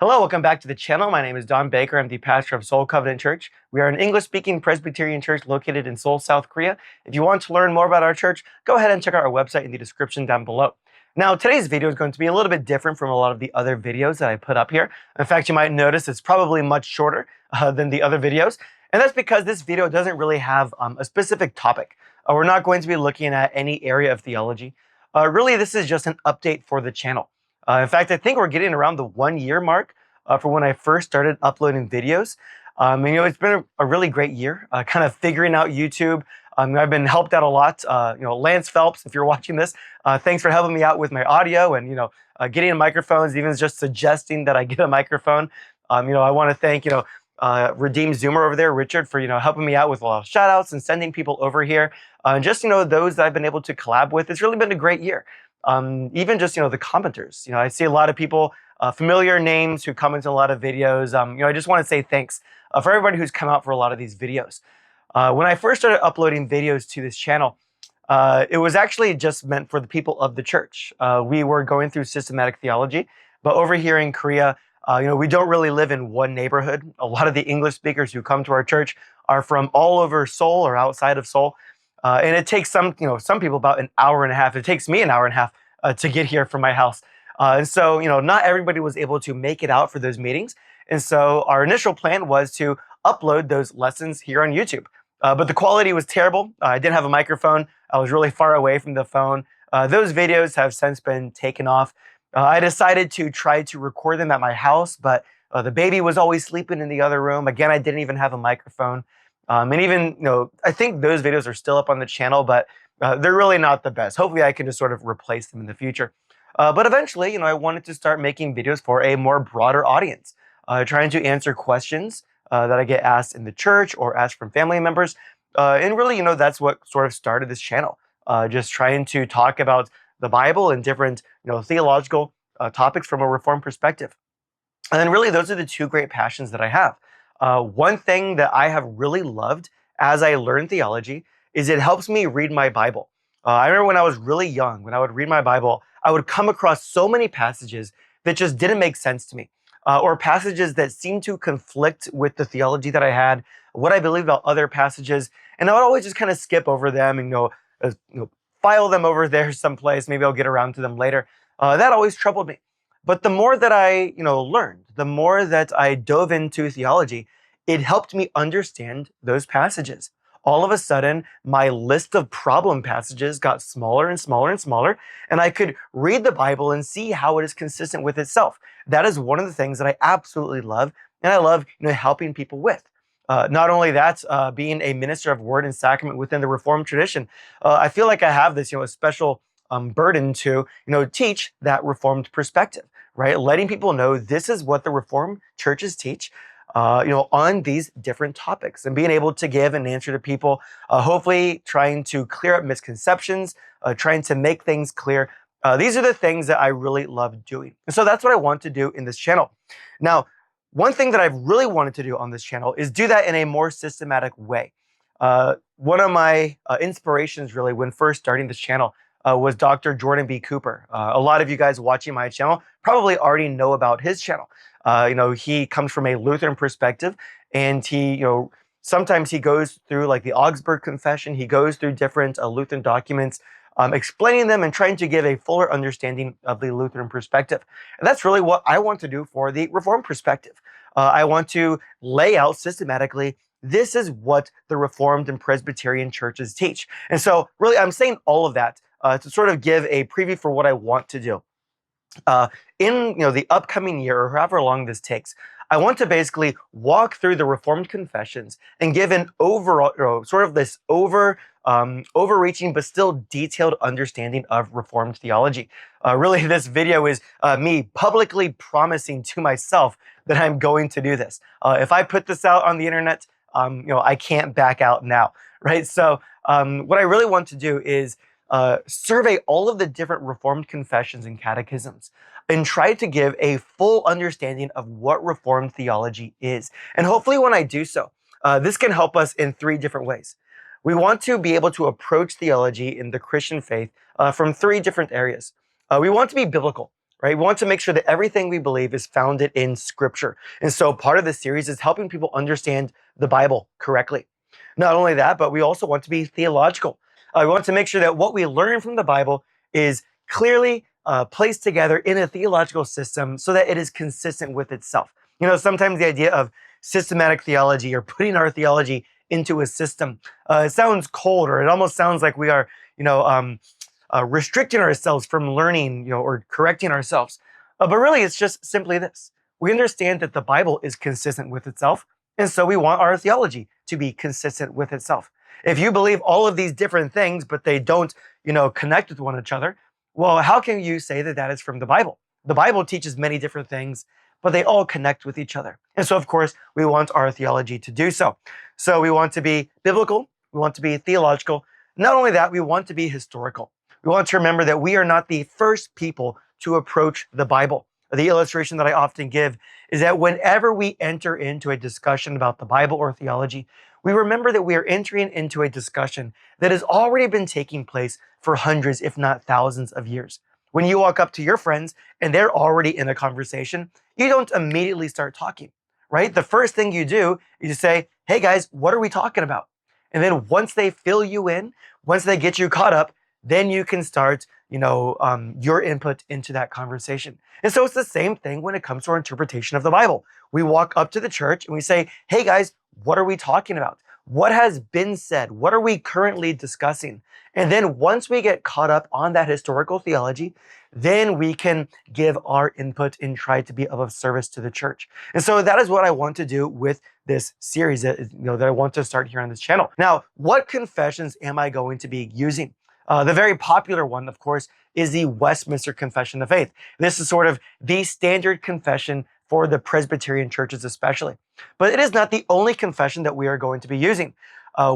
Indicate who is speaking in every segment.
Speaker 1: Hello, welcome back to the channel. My name is Don Baker. I'm the pastor of Seoul Covenant Church. We are an English-speaking Presbyterian church located in Seoul, South Korea. If you want to learn more about our church, go ahead and check out our website in the description down below. Now, today's video is going to be a little bit different from a lot of the other videos that I put up here. In fact, you might notice it's probably much shorter than the other videos. And that's because this video doesn't really have a specific topic. We're not going to be looking at any area of theology. Really, this is just an update for the channel. In fact, I think we're getting around the 1-year mark for when I first started uploading videos. It's been a really great year, kind of figuring out YouTube. I've been helped out a lot. Lance Phelps, if you're watching this, thanks for helping me out with my audio and getting microphones, even just suggesting that I get a microphone. I want to thank Redeem Zoomer over there, Richard, for helping me out with a lot of shout outs and sending people over here. Just those that I've been able to collab with. It's really been a great year. Even just the commenters. I see a lot of people, familiar names who comment in a lot of videos. I just want to say thanks for everybody who's come out for a lot of these videos. When I first started uploading videos to this channel, it was actually just meant for the people of the church. We were going through systematic theology, but over here in Korea, we don't really live in one neighborhood. A lot of the English speakers who come to our church are from all over Seoul or outside of Seoul. And it takes some people about an hour and a half. It takes me an hour and a half to get here from my house. And so, not everybody was able to make it out for those meetings. And so our initial plan was to upload those lessons here on YouTube. But the quality was terrible. I didn't have a microphone. I was really far away from the phone. Those videos have since been taken off. I decided to try to record them at my house, but the baby was always sleeping in the other room. Again, I didn't even have a microphone. And even, I think those videos are still up on the channel, but they're really not the best. Hopefully I can just sort of replace them in the future. But eventually, I wanted to start making videos for a more broader audience, trying to answer questions that I get asked in the church or asked from family members. And really, that's what sort of started this channel, just trying to talk about the Bible and different, theological topics from a Reformed perspective. And then really, those are the two great passions that I have. One thing that I have really loved as I learn theology is it helps me read my Bible. I remember when I was really young, when I would read my Bible, I would come across so many passages that just didn't make sense to me, or passages that seemed to conflict with the theology that I had, what I believed about other passages, and I would always just kind of skip over them and file them over there someplace. Maybe I'll get around to them later. That always troubled me. But the more that I, learned, the more that I dove into theology, it helped me understand those passages. All of a sudden, my list of problem passages got smaller and smaller and smaller, and I could read the Bible and see how it is consistent with itself. That is one of the things that I absolutely love, and I love, helping people with. Not only that, being a minister of word and sacrament within the Reformed tradition, I feel like I have this, a special burden to, teach that Reformed perspective, right? Letting people know this is what the Reformed churches teach, on these different topics, and being able to give an answer to people, hopefully trying to clear up misconceptions, trying to make things clear. These are the things that I really love doing. And so that's what I want to do in this channel. Now, one thing that I've really wanted to do on this channel is do that in a more systematic way. One of my inspirations really when first starting this channel was Dr. Jordan B. Cooper. A lot of you guys watching my channel probably already know about his channel. He comes from a Lutheran perspective, and he, sometimes he goes through like the Augsburg Confession. He goes through different Lutheran documents, explaining them and trying to give a fuller understanding of the Lutheran perspective. And that's really what I want to do for the Reformed perspective. I want to lay out systematically, this is what the Reformed and Presbyterian churches teach. And so really, I'm saying all of that to sort of give a preview for what I want to do. In the upcoming year, or however long this takes, I want to basically walk through the Reformed confessions and give an overall, sort of this overreaching but still detailed understanding of Reformed theology. Really, this video is me publicly promising to myself that I'm going to do this. If I put this out on the internet, I can't back out now, right? So what I really want to do is survey all of the different Reformed confessions and catechisms and try to give a full understanding of what Reformed theology is. And hopefully when I do so, this can help us in 3 different ways. We want to be able to approach theology in the Christian faith from 3 different areas. We want to be biblical, right? We want to make sure that everything we believe is founded in Scripture. And so part of this series is helping people understand the Bible correctly. Not only that, but we also want to be theological. We want to make sure that what we learn from the Bible is clearly placed together in a theological system so that it is consistent with itself. Sometimes the idea of systematic theology or putting our theology into a system, it sounds cold, or it almost sounds like we are, restricting ourselves from learning, or correcting ourselves. But really, it's just simply this. We understand that the Bible is consistent with itself, and so we want our theology to be consistent with itself. If you believe all of these different things, but they don't, connect with one another, well, how can you say that that is from the Bible? The Bible teaches many different things, but they all connect with each other. And so, of course, we want our theology to do so. So we want to be biblical. We want to be theological. Not only that, we want to be historical. We want to remember that we are not the first people to approach the Bible. The illustration that I often give is that whenever we enter into a discussion about the Bible or theology, we remember that we are entering into a discussion that has already been taking place for hundreds, if not thousands of years. When you walk up to your friends and they're already in a conversation, you don't immediately start talking, right? The first thing you do is you say, hey guys, what are we talking about? And then once they fill you in, once they get you caught up, then you can start, your input into that conversation. And so it's the same thing when it comes to our interpretation of the Bible. We walk up to the church and we say, hey guys, what are we talking about? What has been said? What are we currently discussing? And then once we get caught up on that historical theology, then we can give our input and try to be of service to the church. And so that is what I want to do with this series that I want to start here on this channel. Now, what confessions am I going to be using? The very popular one, of course, is the Westminster Confession of Faith. This is sort of the standard confession for the Presbyterian churches especially. But it is not the only confession that we are going to be using.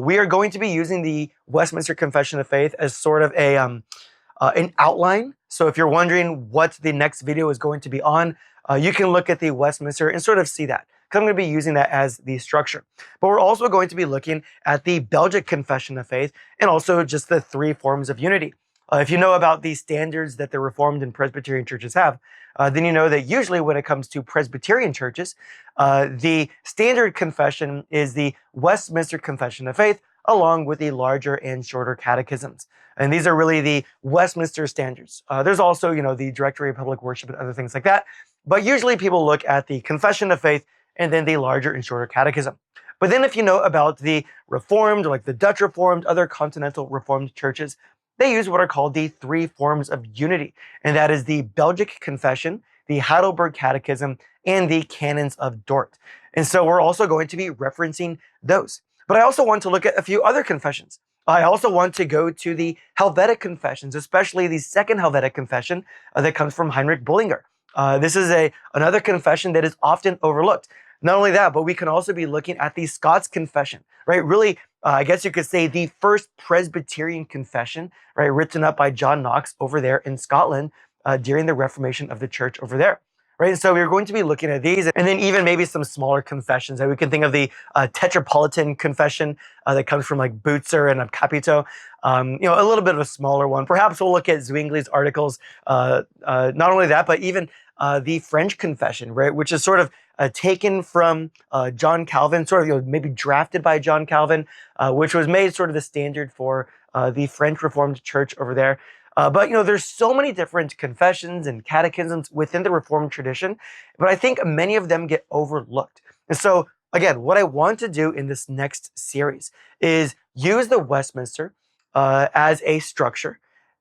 Speaker 1: We are going to be using the Westminster Confession of Faith as sort of an outline. So if you're wondering what the next video is going to be on, you can look at the Westminster and sort of see that, because I'm going to be using that as the structure. But we're also going to be looking at the Belgic Confession of Faith and also just the three forms of unity. If you know about the standards that the Reformed and Presbyterian churches have, then you know that usually when it comes to Presbyterian churches, the standard confession is the Westminster Confession of Faith, along with the larger and shorter catechisms. And these are really the Westminster standards. There's also, the Directory of Public Worship and other things like that. But usually people look at the Confession of Faith and then the larger and shorter catechism. But then if you know about the Reformed, or like the Dutch Reformed, other continental Reformed churches, they use what are called the three forms of unity. And that is the Belgic Confession, the Heidelberg Catechism, and the Canons of Dort. And so we're also going to be referencing those. But I also want to look at a few other confessions. I also want to go to the Helvetic Confessions, especially the second Helvetic Confession that comes from Heinrich Bullinger. This is another confession that is often overlooked. Not only that, but we can also be looking at the Scots Confession, right? Really, I guess you could say the first Presbyterian confession, right? Written up by John Knox over there in Scotland during the Reformation of the church over there. Right, and so we're going to be looking at these, and then even maybe some smaller confessions. We can think of the Tetrapolitan Confession that comes from like Butzer and Capito. A little bit of a smaller one. Perhaps we'll look at Zwingli's articles. Not only that, but even the French Confession, right, which is sort of taken from John Calvin, sort of maybe drafted by John Calvin, which was made sort of the standard for the French Reformed Church over there. But there's so many different confessions and catechisms within the Reformed tradition, but I think many of them get overlooked. And so, again, what I want to do in this next series is use the Westminster as a structure,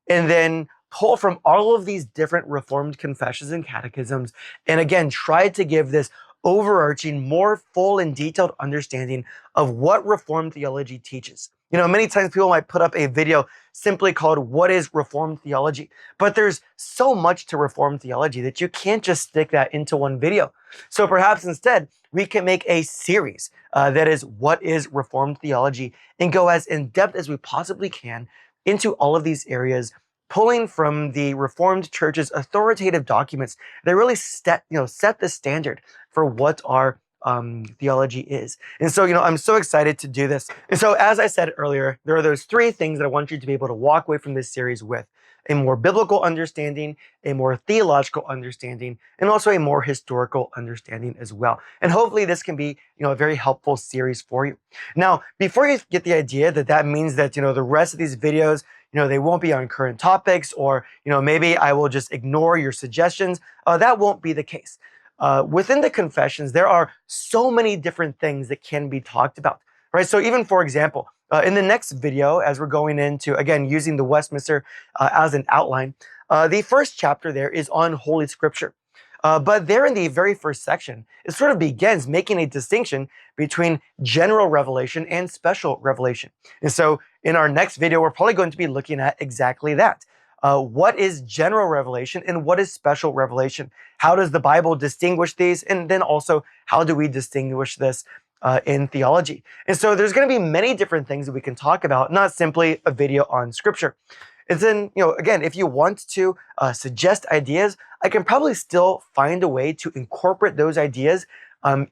Speaker 1: and then pull from all of these different Reformed confessions and catechisms, and again, try to give this overarching, more full and detailed understanding of what Reformed theology teaches. Many times people might put up a video simply called "What is Reformed Theology?" But there's so much to Reformed theology that you can't just stick that into one video. So perhaps instead, we can make a series that is "What is Reformed Theology?" and go as in-depth as we possibly can into all of these areas, pulling from the Reformed Church's authoritative documents that really set the standard for what our theology is. And so, I'm so excited to do this. And so, as I said earlier, there are those three things that I want you to be able to walk away from this series with. a more biblical understanding, a more theological understanding, and also a more historical understanding as well. And hopefully this can be, a very helpful series for you. Now, before you get the idea that that means that, the rest of these videos, they won't be on current topics, or, maybe I will just ignore your suggestions, that won't be the case. Within the confessions, there are so many different things that can be talked about, right? So even, for example, in the next video, as we're going into, again, using the Westminster as an outline, the first chapter there is on Holy Scripture. But there in the very first section, it sort of begins making a distinction between general revelation and special revelation. And so in our next video, we're probably going to be looking at exactly that. What is general revelation and what is special revelation? How does the Bible distinguish these? And then also, how do we distinguish this in theology? And so there's going to be many different things that we can talk about, not simply a video on Scripture. And then, again, if you want to suggest ideas, I can probably still find a way to incorporate those ideas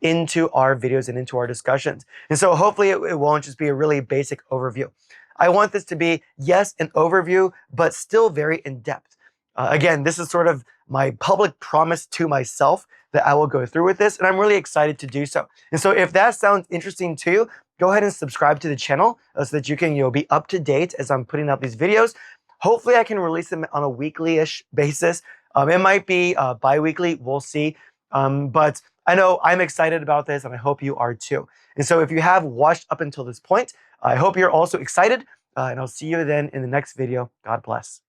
Speaker 1: into our videos and into our discussions. And so hopefully it won't just be a really basic overview. I want this to be, yes, an overview, but still very in-depth. Again, this is sort of my public promise to myself that I will go through with this, and I'm really excited to do so. And so if that sounds interesting to you, go ahead and subscribe to the channel so that you can be up to date as I'm putting out these videos. Hopefully I can release them on a weekly-ish basis. It might be bi-weekly, we'll see. But I know I'm excited about this, and I hope you are too. And so if you have watched up until this point, I hope you're also excited, and I'll see you then in the next video. God bless.